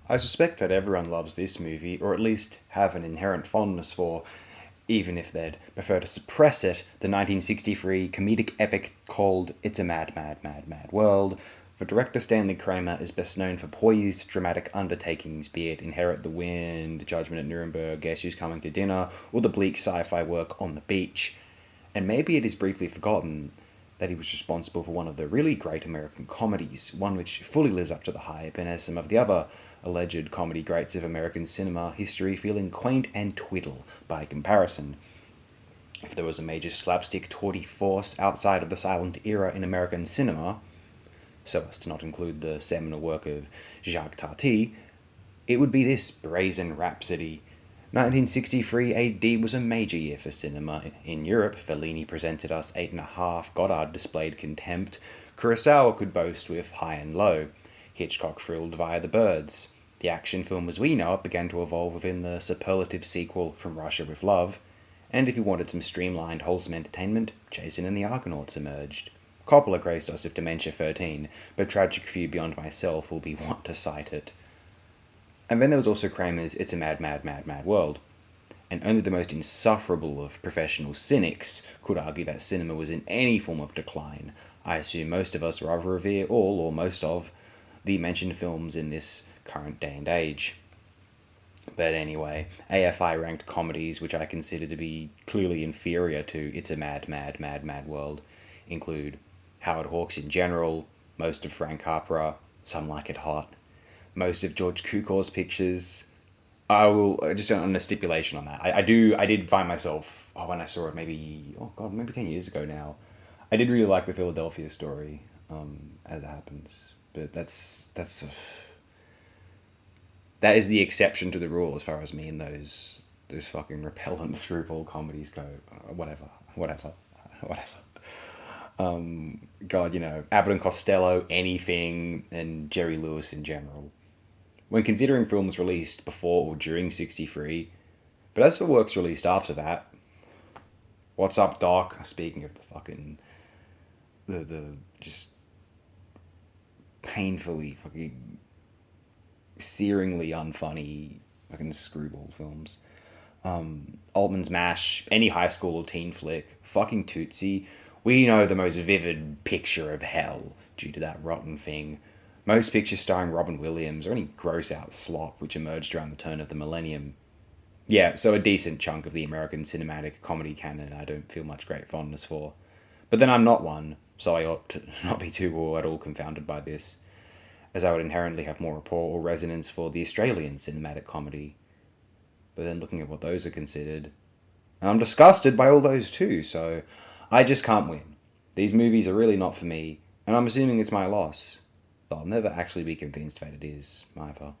I suspect that everyone loves this movie, or at least have an inherent fondness for, even if they'd prefer to suppress it, the 1963 comedic epic called It's a Mad, Mad, Mad, Mad World. For director Stanley Kramer is best known for poised, dramatic undertakings, be it Inherit the Wind, Judgment at Nuremberg, Guess Who's Coming to Dinner, or the bleak sci-fi work On the Beach. And maybe it is briefly forgotten that he was responsible for one of the really great American comedies, one which fully lives up to the hype and has some of the other alleged comedy greats of American cinema history feeling quaint and twiddle by comparison. If there was a major slapstick tour force outside of the silent era in American cinema, so as to not include the seminal work of Jacques Tati, it would be this brazen rhapsody. 1963 AD was a major year for cinema. In Europe, Fellini presented us Eight and a Half, Godard displayed Contempt, Kurosawa could boast with High and Low, Hitchcock thrilled via The Birds. The action film as we know it began to evolve within the superlative sequel From Russia with Love, and if you wanted some streamlined, wholesome entertainment, Jason and the Argonauts emerged. Coppola graced us with Dementia 13, but tragic few beyond myself will be wont to cite it. And then there was also Kramer's It's a Mad, Mad, Mad, Mad World. And only the most insufferable of professional cynics could argue that cinema was in any form of decline. I assume most of us rather revere all, or most of, the mentioned films in this current day and age. But anyway, AFI ranked comedies which I consider to be clearly inferior to It's a Mad, Mad, Mad, Mad World include Howard Hawks in general, most of Frank Capra, Some Like It Hot, most of George Cukor's pictures. I will just on a stipulation on that. I did find myself when I saw it maybe 10 years ago now. I did really like the Philadelphia story, as it happens, but that is the exception to the rule as far as me and those fucking repellent screwball comedies go. Whatever. God, Abbott and Costello, anything, and Jerry Lewis in general. When considering films released before or during 63, but as for works released after that, What's Up Doc, speaking of the fucking, the just painfully fucking searingly unfunny fucking screwball films. Altman's MASH, any high school or teen flick, fucking Tootsie, we know the most vivid picture of hell due to that rotten thing. Most pictures starring Robin Williams, or any gross out slop which emerged around the turn of the millennium. Yeah, so a decent chunk of the American cinematic comedy canon I don't feel much great fondness for. But then I'm not one, so I ought to not be too or at all confounded by this, as I would inherently have more rapport or resonance for the Australian cinematic comedy. But then looking at what those are considered, I'm disgusted by all those too, so I just can't win. These movies are really not for me, and I'm assuming it's my loss. Though I'll never actually be convinced that it is, either.